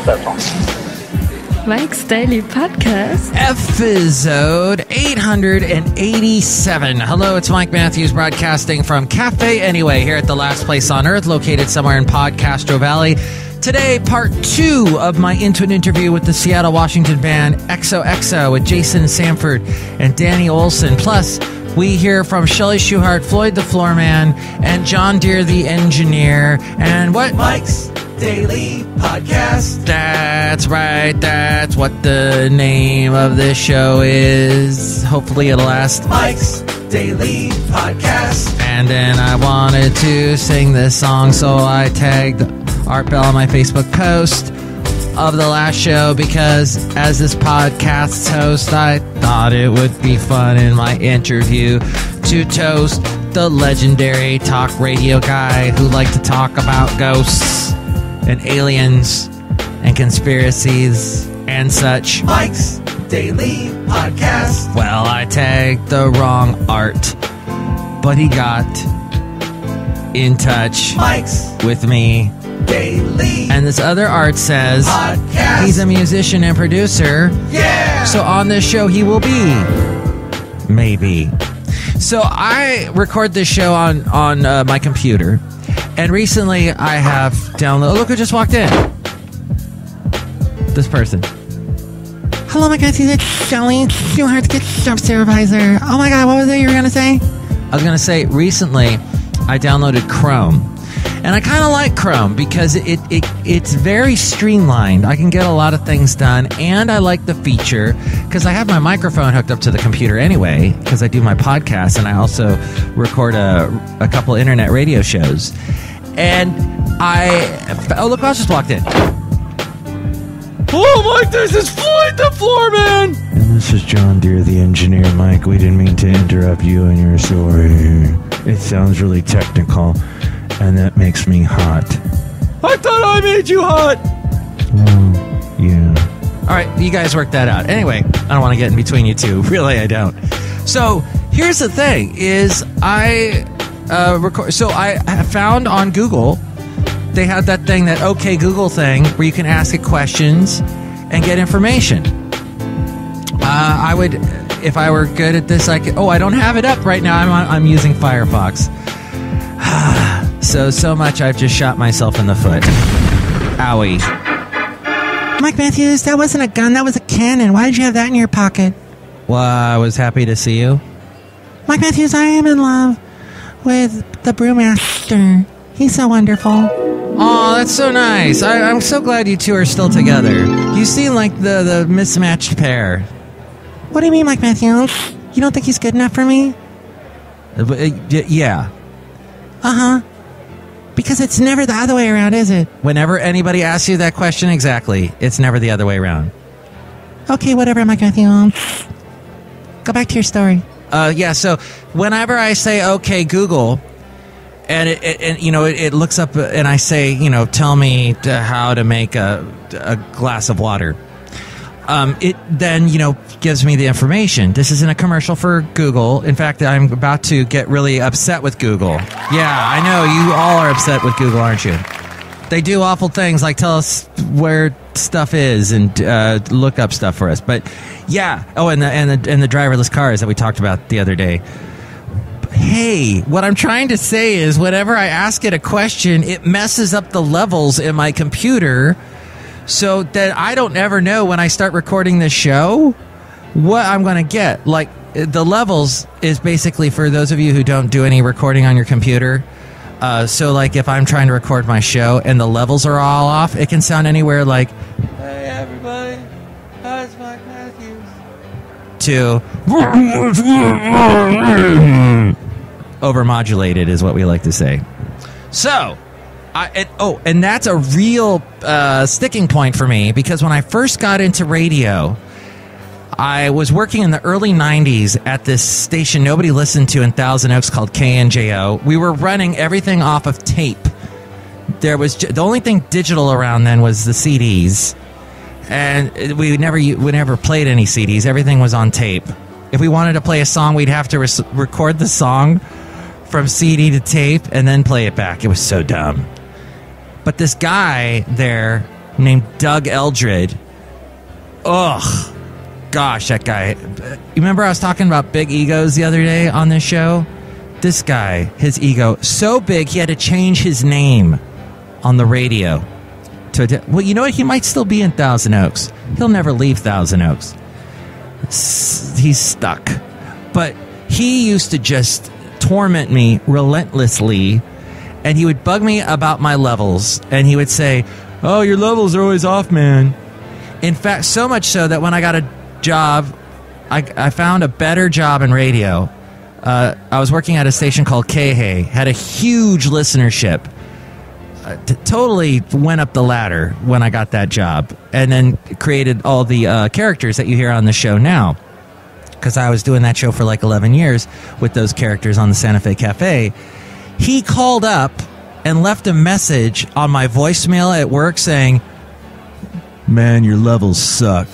not that song. Mike's Daily Podcast. Episode 887. Hello, it's Mike Matthews broadcasting from Cafe Anyway here at the last place on earth, located somewhere in Podcastro Valley. Today, part 2 of my interview with the Seattle, Washington band EXOHXO with JASEN, SAMFORD, and Danny Olson. Plus, we hear from Chely Shoehart, Floyd the Floorman, and John Deere the engineer. And what? Mike's Daily Podcast. That's right. That's what the name of this show is. Hopefully it'll last. Mike's Daily Podcast. And then I wanted to sing this song, so I tagged Art Bell on my Facebook post of the last show because as this podcast's host, I thought it would be fun in my interview to toast the legendary talk radio guy who liked to talk about ghosts and aliens and conspiracies and such. Mike's Daily Podcast. Well, I tagged the wrong Art, but he got in touch Mike's with me. Daily. And this other Art says Podcast. He's a musician and producer. Yeah. So on this show he will be. Maybe. So I record this show on my computer. And recently I have downloaded... Oh, look who just walked in. This person. Hello, my guys. It's Chely Shoehart, get shop supervisor. Oh my God, what was it you were going to say? I was going to say, recently I downloaded Chrome. And I kind of like Chrome because it's very streamlined. I can get a lot of things done, and I like the feature because I have my microphone hooked up to the computer anyway because I do my podcast and I also record a couple internet radio shows. And oh, look, I just walked in. Hello, Mike, this is Floyd the Floorman. And this is John Deere the engineer. Mike, we didn't mean to interrupt you and your story. It sounds really technical. And that makes me hot. I thought I made you hot. Well, yeah. All right, you guys work that out. Anyway, I don't want to get in between you two. Really, I don't. So here's the thing: is I record. So I found on Google they had that thing, that OK Google thing, where you can ask it questions and get information. I would, if I were good at this, I could. Oh, I don't have it up right now. I'm using Firefox. So much I've just shot myself in the foot. Owie. Mike Matthews, that wasn't a gun, that was a cannon. Why did you have that in your pocket? Well, I was happy to see you. Mike Matthews, I am in love with the Brewmaster. He's so wonderful. Oh, that's so nice. I'm so glad you two are still together. You seem like the mismatched pair. What do you mean, Mike Matthews? You don't think he's good enough for me? Yeah. Uh-huh. Because it's never the other way around, is it? Whenever anybody asks you that question, exactly, it's never the other way around. Okay, whatever, Mike Matthews. Go back to your story. Yeah, so whenever I say, okay, Google, and it looks up, and I say, tell me how to make a glass of water. It then, gives me the information. This isn't a commercial for Google. In fact, I'm about to get really upset with Google. Yeah, I know. You all are upset with Google, aren't you? They do awful things like tell us where stuff is and look up stuff for us. But yeah. Oh, and the driverless cars that we talked about the other day. Hey, what I'm trying to say is whenever I ask it a question, it messes up the levels in my computer so that I don't ever know when I start recording this show what I'm going to get. Like, the levels is basically for those of you who don't do any recording on your computer. So, like, if I'm trying to record my show and the levels are all off, it can sound anywhere like, hey, everybody, how's Mike Matthews? To overmodulated is what we like to say. So, and that's a real sticking point for me because when I first got into radio, I was working in the early 90s at this station nobody listened to in Thousand Oaks called KNJO. We were running everything off of tape. There was the only thing digital around then was the CDs, and we never played any CDs. Everything was on tape. If we wanted to play a song, we'd have to record the song from CD to tape and then play it back. It was so dumb. But this guy there named Doug Eldred. Ugh. Gosh, that guy. You remember I was talking about big egos the other day on this show? This guy, his ego, so big he had to change his name on the radio. Well, you know what? He might still be in Thousand Oaks. He'll never leave Thousand Oaks. He's stuck. But he used to just torment me relentlessly, and he would bug me about my levels, and he would say, "Oh, your levels are always off, man." In fact, so much so that when I got a job, I found a better job in radio. I was working at a station called KHAY, had a huge listenership. Totally went up the ladder when I got that job, and then created all the characters that you hear on the show now. Because I was doing that show for like 11 years with those characters on the Santa Fe Cafe. He called up and left a message on my voicemail at work saying, "Man, your levels suck."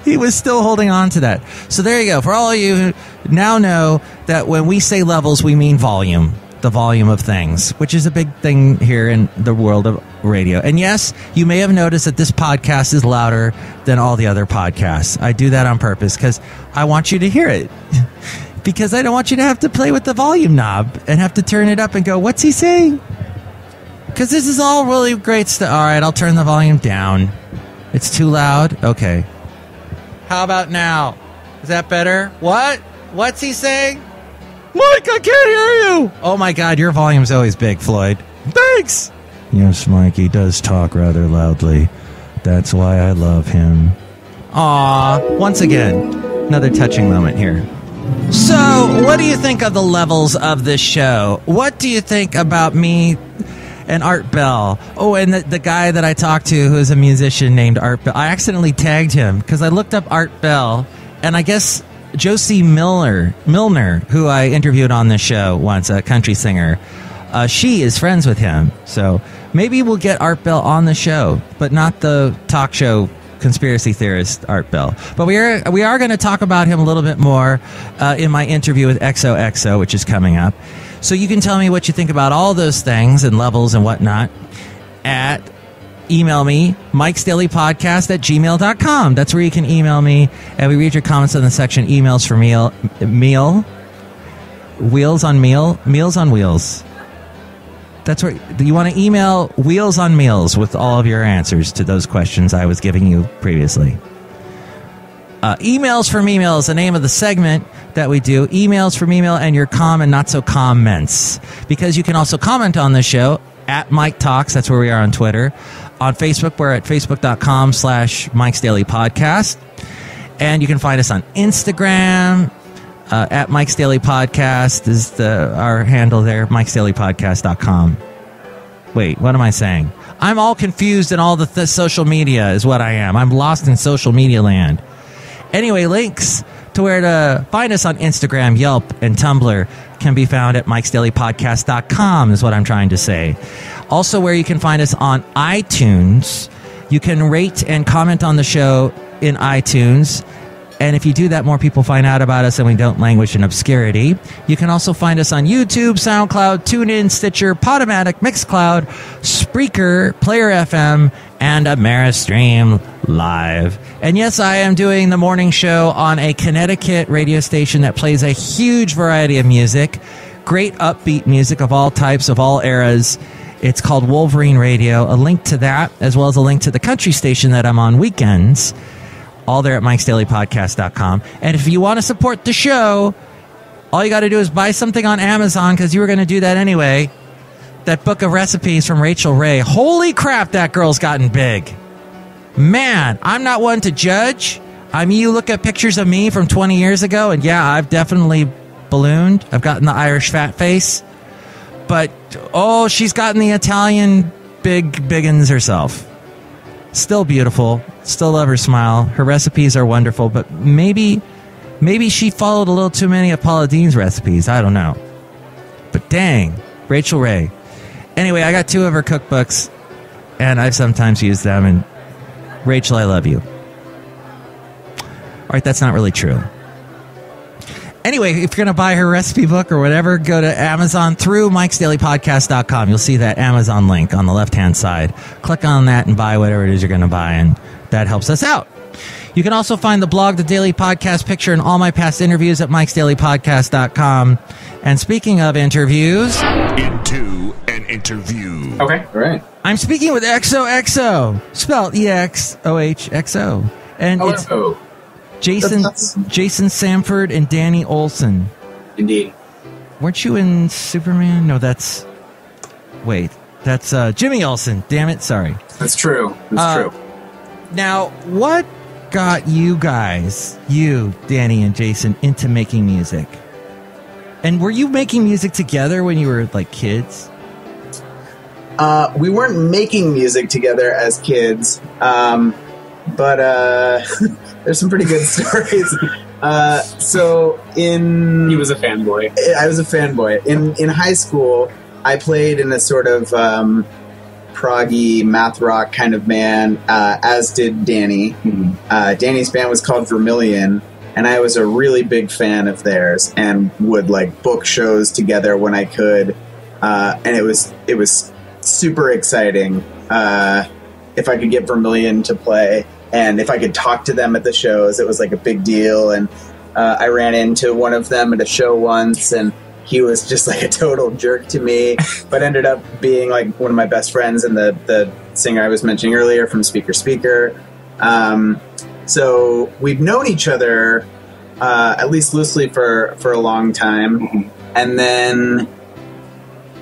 He was still holding on to that. So there you go. For all of you who now know that when we say levels, we mean volume. The volume of things, which is a big thing here in the world of radio. And yes, you may have noticed that this podcast is louder than all the other podcasts. I do that on purpose because I want you to hear it. Because I don't want you to have to play with the volume knob and have to turn it up and go, "What's he saying?" Because this is all really great stuff. All right, I'll turn the volume down. It's too loud? Okay. How about now? Is that better? What? What's he saying? "Mike, I can't hear you." Oh my God, your volume's always big, Floyd. Thanks. Yes, Mike, he does talk rather loudly. That's why I love him. Aw, once again, another touching moment here. So, what do you think of the levels of this show? What do you think about me and Art Bell? Oh, and the guy that I talked to who is a musician named Art Bell. I accidentally tagged him because I looked up Art Bell, and I guess Josie Milner, who I interviewed on this show once, a country singer, she is friends with him. So maybe we'll get Art Bell on the show, but not the talk show conspiracy theorist Art Bell. But we are going to talk about him a little bit more in my interview with EXOHXO, which is coming up. So you can tell me what you think about all those things and levels and whatnot at email me, MIKEs-DAILY-PODCAST@gmail.com. That's where you can email me, and we read your comments in the section emails for meal, wheels on meal, meals on wheels. That's where you want to email Wheels on Meals with all of your answers to those questions I was giving you previously. Emails from email is the name of the segment that we do. Emails from email and your and not so comments, because you can also comment on the show at Mike Talks. That's where we are on Twitter. On Facebook, we're at facebook.com/MikesDailyPodcast. And you can find us on Instagram. At Mike's Daily Podcast is our handle there, MikesDailyPodcast.com. Wait, what am I saying? I'm all confused in all the social media is what I am. I'm lost in social media land. Anyway, links to where to find us on Instagram, Yelp, and Tumblr can be found at MikesDailyPodcast.com is what I'm trying to say. Also, where you can find us on iTunes. You can rate and comment on the show in iTunes. And if you do that, more people find out about us and we don't languish in obscurity. You can also find us on YouTube, SoundCloud, TuneIn, Stitcher, Podomatic, Mixcloud, Spreaker, Player FM, and Ameristream Live. And yes, I am doing the morning show on a Connecticut radio station that plays a huge variety of music. Great upbeat music of all types, of all eras. It's called Wolverine Radio. A link to that, as well as a link to the country station that I'm on weekends. All there at MikesDailyPodcast.com. And if you want to support the show, all you got to do is buy something on Amazon, because you were going to do that anyway. That book of recipes from Rachel Ray. Holy crap, that girl's gotten big. Man, I'm not one to judge. I mean, you look at pictures of me from 20 years ago, and yeah, I've definitely ballooned. I've gotten the Irish fat face. But, oh, she's gotten the Italian biggins herself. Still beautiful. Still love her smile. Her recipes are wonderful, but maybe she followed a little too many of Paula Deen's recipes. I don't know. But dang, Rachel Ray. Anyway, I got 2 of her cookbooks, and I've sometimes used them, and Rachel, I love you. All right, that's not really true. Anyway, if you're going to buy her recipe book or whatever, go to Amazon through MIKEs-DAILY-PODCAST.com. You'll see that Amazon link on the left-hand side. Click on that and buy whatever it is you're going to buy, and that helps us out. You can also find the blog, the Daily Podcast picture, and all my past interviews at MIKEs-DAILY-PODCAST.com. And speaking of interviews... Into an interview. Okay, all right. I'm speaking with EXOHXO, spelled EXOHXO. And it's Jason SAMFORD and Danny Olson. Indeed. Weren't you in Superman? No, that's... Wait, that's Jimmy Olsen. Damn it, sorry. That's true. That's true. Now, what got you guys, you, Danny and Jason, into making music? And were you making music together when you were, like, kids? We weren't making music together as kids, but there's some pretty good stories. He was a fanboy. I was a fanboy. In high school, I played in a sort of proggy math rock kind of band, as did Danny. Mm-hmm. Danny's band was called Vermilion, and I was a really big fan of theirs and would like book shows together when I could. And it was super exciting if I could get Vermilion to play, and if I could talk to them at the shows. It was like a big deal. And I ran into one of them at a show once, and he was just like a total jerk to me, but ended up being like one of my best friends and the singer I was mentioning earlier from Spreaker. So we've known each other at least loosely for a long time. Mm-hmm. And then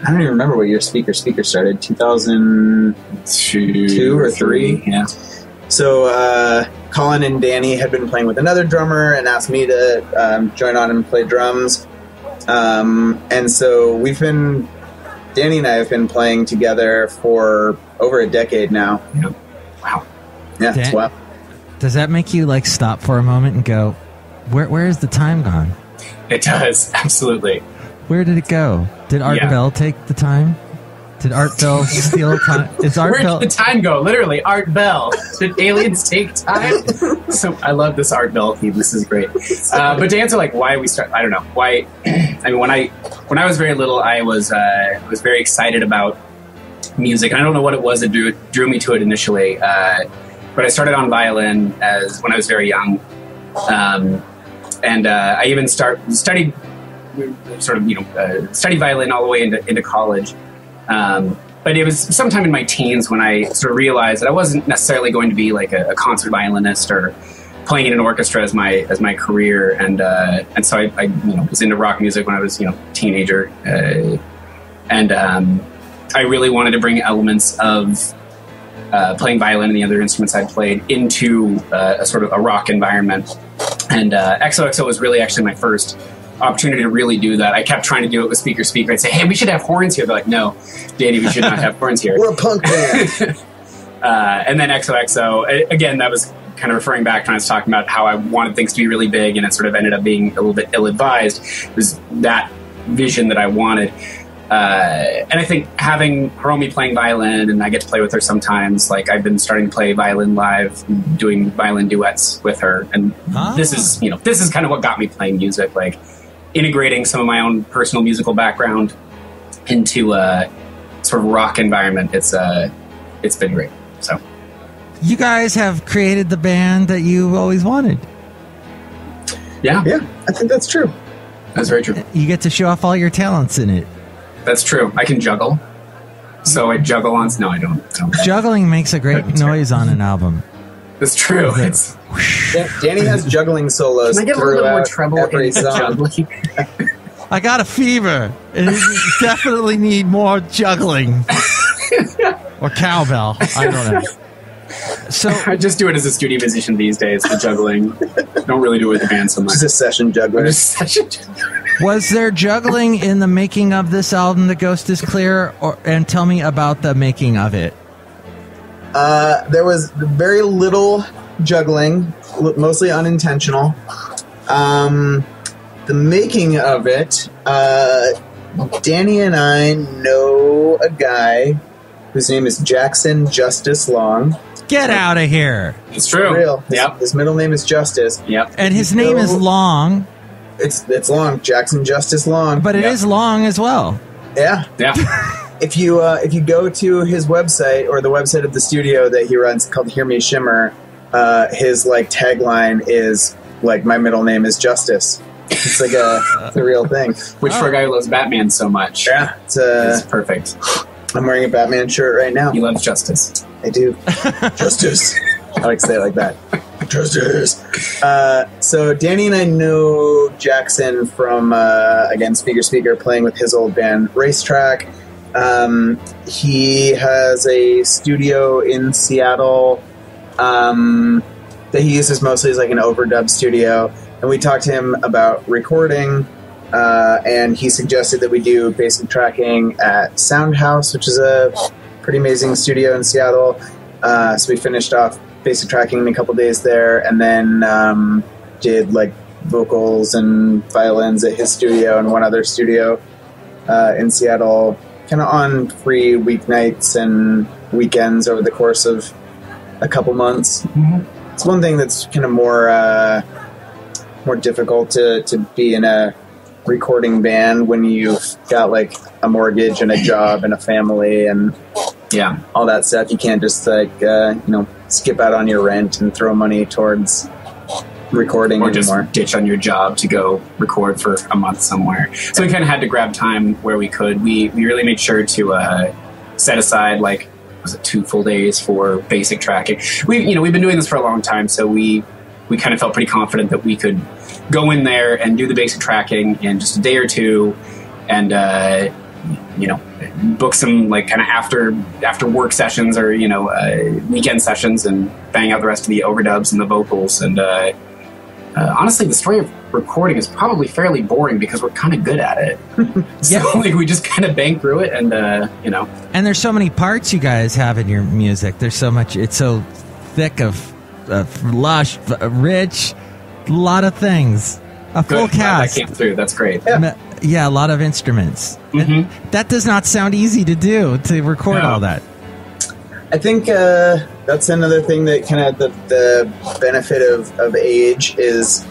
I don't even remember what year Spreaker started. 2002 or 3. Yeah. So Colin and Danny had been playing with another drummer and asked me to join on and play drums. And so Danny and I have been playing together for over a decade now. Yep. Wow. Yeah, it's wild. Does that make you like stop for a moment and go, where is the time gone? It does, absolutely. Where did it go? Did Art Bell take the time? Did Art Bell steal time? Where did the time go? Literally, Art Bell. Did aliens take time? So I love this Art Bell theme. This is great. But to answer like why we start, I don't know why. I mean, when I was very little, I was very excited about music. And I don't know what it was that drew me to it initially. But I started on violin when I was very young, and I even studied violin all the way into college. But it was sometime in my teens when I sort of realized that I wasn't necessarily going to be like a concert violinist or playing in an orchestra as my career. And so I was into rock music when I was, teenager. And I really wanted to bring elements of playing violin and the other instruments I played into a sort of a rock environment. And EXOHXO was really actually my first opportunity to really do that. I kept trying to do it with Spreaker. I'd say, hey, we should have horns here. They're like, no, Danny, we should not have horns here. We're a punk band. And then EXOHXO, again, that was kind of referring back to when I was talking about how I wanted things to be really big, and it sort of ended up being a little bit ill-advised. It was that vision that I wanted. And I think having Hiromi playing violin, and I get to play with her sometimes, like I've been starting to play violin live, doing violin duets with her. And this is kind of what got me playing music, like integrating some of my own personal musical background into a sort of rock environment. It's been great. So you guys have created the band that you always wanted. Yeah, I think that's true. That's very true. You get to show off all your talents in it. That's true. I can juggle. So I juggle on... No, I don't. Juggling makes a great noise on an album. That's true. Danny has juggling solos. Can I get a little bit more treble in juggling? I got a fever. You definitely need more juggling. Or cowbell. I don't know. So I just do it as a studio musician these days, the juggling. Don't really do it with the band so much. Just a session juggler. Was there juggling in the making of this album, The Ghost is Clear? And tell me about the making of it. There was very little juggling, mostly unintentional. The making of it, Danny and I know a guy whose name is Jackson Justice Long. Get out of here. It's true. Real. His middle name is Justice. Yep. And his name is Long. It's long. Jackson Justice long. But it is long as well. Yeah. If you go to his website or the website of the studio that he runs called Hear Me Shimmer, his like tagline is like, my middle name is Justice. It's like it's a real thing. Which for a guy who loves Batman so much, it's perfect. I'm wearing a Batman shirt right now. He loves justice. I do. Justice. I like to say it like that. Justice. So Danny and I know Jackson from, again, Speaker, playing with his old band, Racetrack. He has a studio in Seattle that he uses mostly as like an overdub studio. And we talked to him about recording, and he suggested that we do basic tracking at Sound House, which is a pretty amazing studio in Seattle. So we finished off basic tracking in a couple days there, and then did like vocals and violins at his studio and one other studio in Seattle, kind of on free weeknights and weekends over the course of a couple months. Mm-hmm. It's one thing that's kind of more difficult to be in a recording band when you've got like a mortgage and a job and a family and all that stuff. You can't just like skip out on your rent and throw money towards recording or anymore. Just ditch on your job to go record for a month somewhere. So we kind of had to grab time where we could. We really made sure to set aside like, was it 2 full days for basic tracking? We've been doing this for a long time, so we kind of felt pretty confident that we could go in there and do the basic tracking in just a day or two, and book some like kind of after work sessions or weekend sessions, and bang out the rest of the overdubs and the vocals. And honestly, the story of recording is probably fairly boring because we're kind of good at it. So like we just kind of bang through it, and And there's so many parts you guys have in your music. There's so much. It's so thick of lush, rich, a lot of things. A full cast. That came through. That's great. Yeah, a lot of instruments. Mm-hmm. That does not sound easy to do, to record all that. I think that's another thing that kind of the benefit of age is,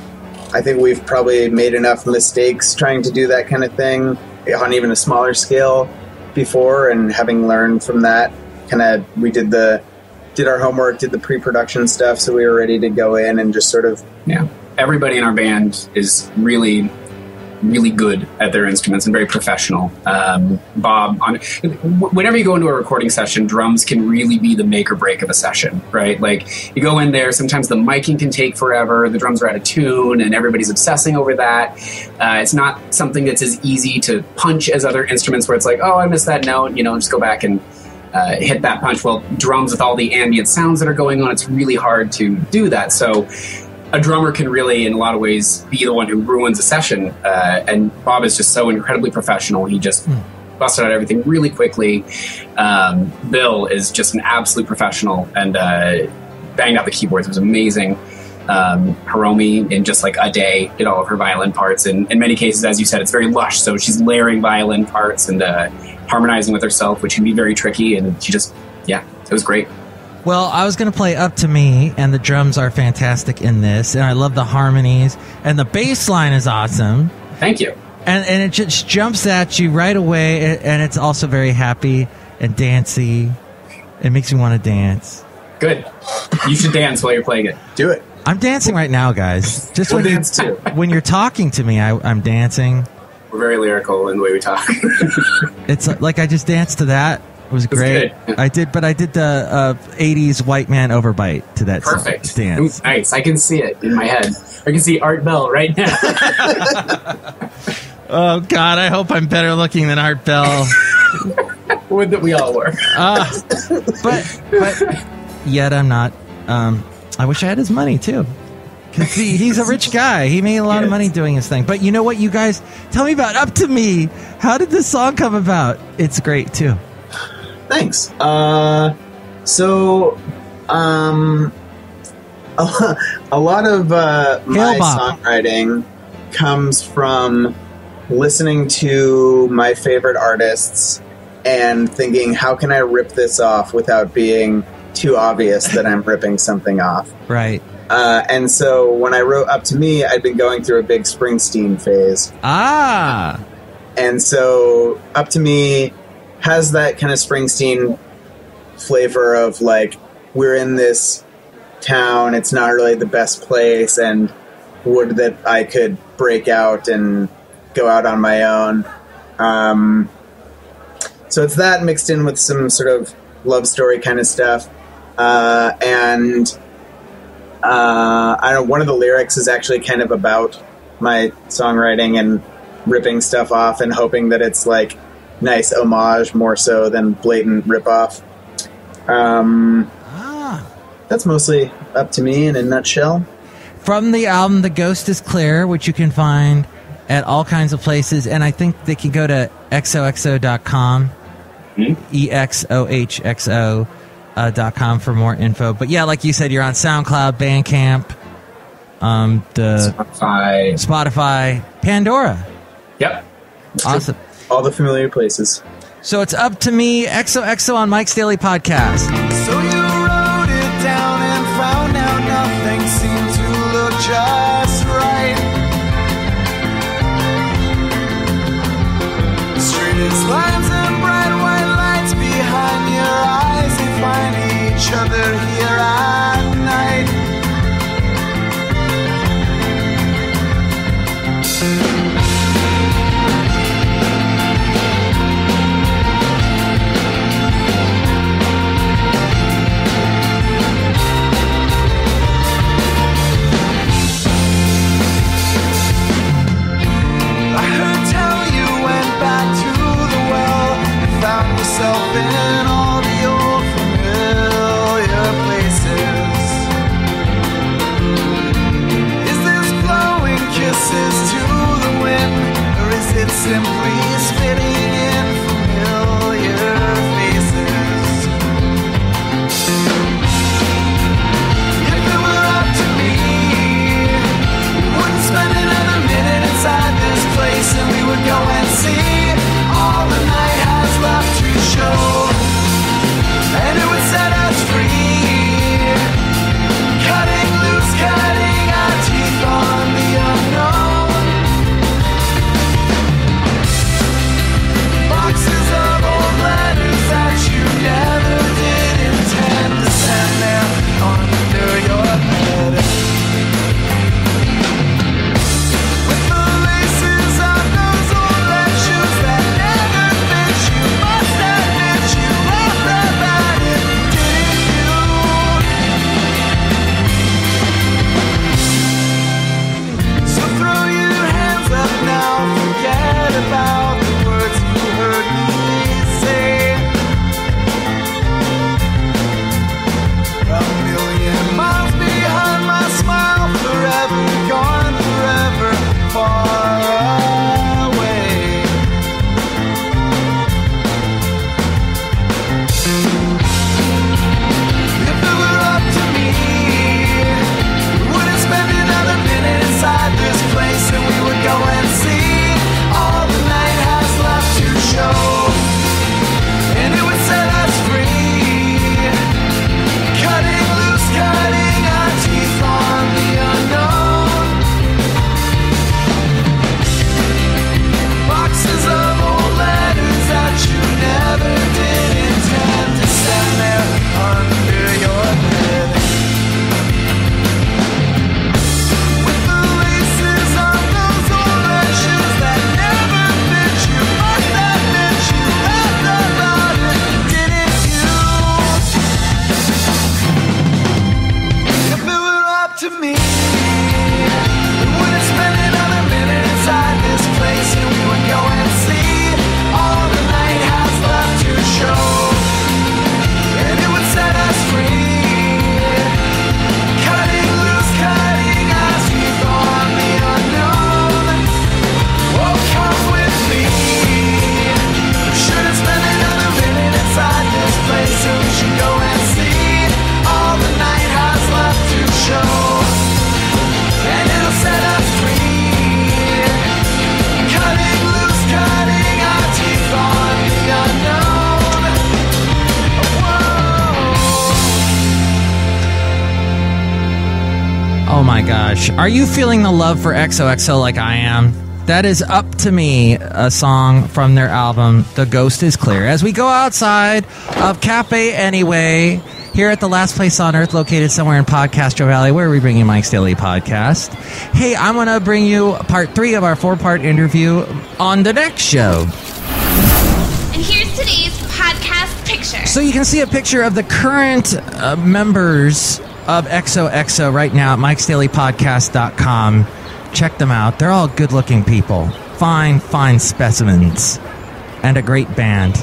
I think we've probably made enough mistakes trying to do that kind of thing on even a smaller scale before, and having learned from that, kind of we did our homework, did the pre-production stuff, so we were ready to go in and just sort of... Yeah. Everybody in our band is really, really good at their instruments and very professional. Bob, whenever you go into a recording session, drums can really be the make or break of a session, right? Like, you go in there, sometimes the miking can take forever, the drums are out of tune, and everybody's obsessing over that. It's not something that's as easy to punch as other instruments where it's like, oh, I missed that note, just go back and hit that punch. Well, drums with all the ambient sounds that are going on, it's really hard to do that. So a drummer can really, in a lot of ways, be the one who ruins a session. And Bob is just so incredibly professional. He just busted out everything really quickly. Bill is just an absolute professional and banged out the keyboards. It was amazing. Hiromi, in just like a day, did all of her violin parts. And in many cases, as you said, it's very lush. So she's layering violin parts and harmonizing with herself, which can be very tricky. And she just, it was great. Well, I was going to play Up to Me, and the drums are fantastic in this, and I love the harmonies, and the bass line is awesome. Thank you. And it just jumps at you right away, and it's also very happy and dancey. It makes me want to dance. Good. You should dance while you're playing it. Do it. I'm dancing right now, guys. Just we'll dance too. When you're talking to me, I'm dancing. We're very lyrical in the way we talk. It's like I just danced to that. It was great. Good. I did the 80s white man overbite to that perfect dance. Nice. I can see it in my head. I can see Art Bell right now. Oh God, I hope I'm better looking than Art Bell. Would that we all were. But yet I'm not. I wish I had his money too. Because he's a rich guy. He made a lot of money doing his thing. But you know what, you guys? Tell me about Up to Me. How did this song come about? It's great too. Thanks. A lot of my songwriting comes from listening to my favorite artists and thinking, how can I rip this off without being too obvious that I'm ripping something off? Right. And so when I wrote Up to Me, I'd been going through a big Springsteen phase. Ah. And so Up to Me has that kind of Springsteen flavor of like, we're in this town, it's not really the best place, and would that I could break out and go out on my own. So it's that mixed in with some sort of love story kind of stuff. And I don't know, one of the lyrics is actually kind of about my songwriting and ripping stuff off and hoping that it's like nice homage more so than blatant ripoff. That's mostly Up to Me in a nutshell. From the album The Ghost is Clear, which you can find at all kinds of places, and I think they can go to EXOHXO.com, EXOHXO.com for more info. But yeah, like you said, you're on SoundCloud, Bandcamp, Spotify, Pandora. Yep. Awesome. All the familiar places. So it's Up to Me, EXOHXO on Mike's Daily Podcast. So you wrote it down and found out nothing seemed to look just right. Straightest lines and bright white lights behind your eyes, they find each other here at night. Yourself in all the old familiar places. Is this blowing kisses to the wind, or is it simply spitting in familiar faces? If it were up to me, we wouldn't spend another minute inside this place, and we would go and see all the night has left to show, and it would set us free, cutting loose, cutting our teeth on the unknown. my gosh. Are you feeling the love for EXOHXO like I am? That is Up to Me, a song from their album, The Ghost is Clear. As we go outside of Cafe Anyway, here at the last place on earth located somewhere in Podcastro Valley, where we bring you Mike's Daily Podcast. Hey, I'm going to bring you part 3 of our 4-part interview on the next show. And here's today's podcast picture. So you can see a picture of the current members of EXOHXO right now at MIKEs-DAILY-PODCAST.com. Check them out. They're all good-looking people. Fine, fine specimens. And a great band.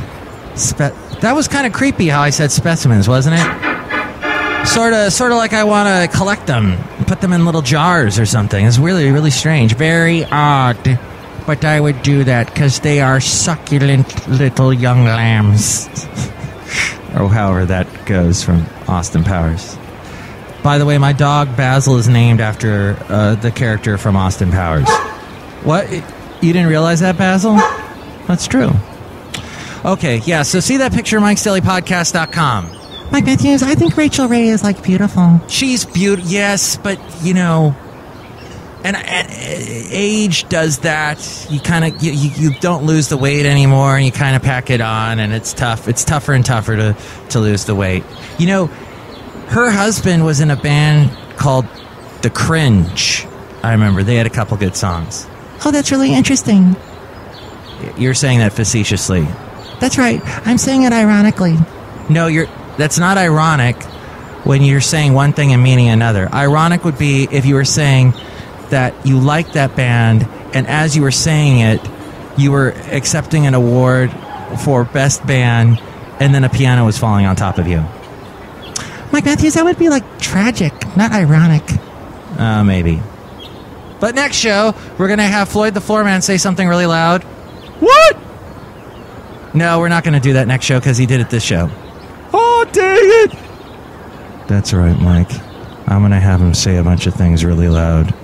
That was kind of creepy how I said specimens, wasn't it? Sort of like I want to collect them, put them in little jars or something. It's really, really strange. Very odd. But I would do that because they are succulent little young lambs. Or however that goes from Austin Powers. By the way, my dog Basil is named after the character from Austin Powers. What? You didn't realize that, Basil? That's true. Okay, yeah, so see that picture, MIKEs-DAILY-PODCAST.com. Mike Matthews, I think Rachel Ray is, like, beautiful. She's beautiful, yes, but, you know, and age does that. You kind of, you don't lose the weight anymore, and you kind of pack it on, and it's tough. It's tougher and tougher to lose the weight. You know, her husband was in a band called The Cringe. I remember. They had a couple good songs. Oh, that's really interesting. You're saying that facetiously. That's right. I'm saying it ironically. No, that's not ironic when you're saying one thing and meaning another. Ironic would be if you were saying that you liked that band, and as you were saying it, you were accepting an award for best band, and then a piano was falling on top of you. Mike Matthews, that would be like tragic, not ironic. Maybe. But next show, we're going to have Floyd the Floorman say something really loud. What? No, we're not going to do that next show because he did it this show. Oh, dang it! That's right, Mike. I'm going to have him say a bunch of things really loud.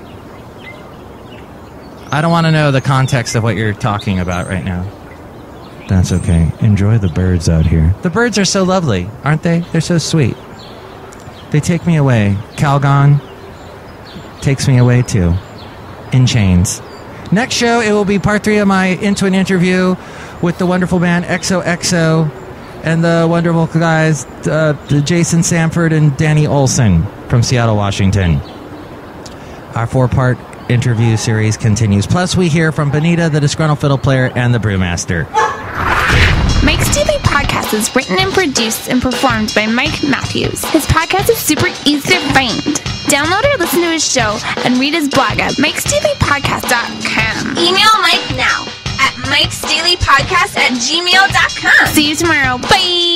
I don't want to know the context of what you're talking about right now. That's okay. Enjoy the birds out here. The birds are so lovely, aren't they? They're so sweet. They take me away. Calgon takes me away too. In chains. Next show, it will be part 3 of my Into an Interview with the wonderful band EXOHXO and the wonderful guys Jason Samford and Danny Olson from Seattle, Washington. Our 4-part interview series continues. Plus, we hear from Benita, the Disgruntled Fiddle Player, and the Brewmaster. Mike's Daily Podcast is written and produced and performed by Mike Matthews. His podcast is super easy to find. Download or listen to his show and read his blog at MIKEs-DAILY-PODCAST.com. Email Mike now at MIKEs-DAILY-PODCAST@gmail.com. See you tomorrow. Bye!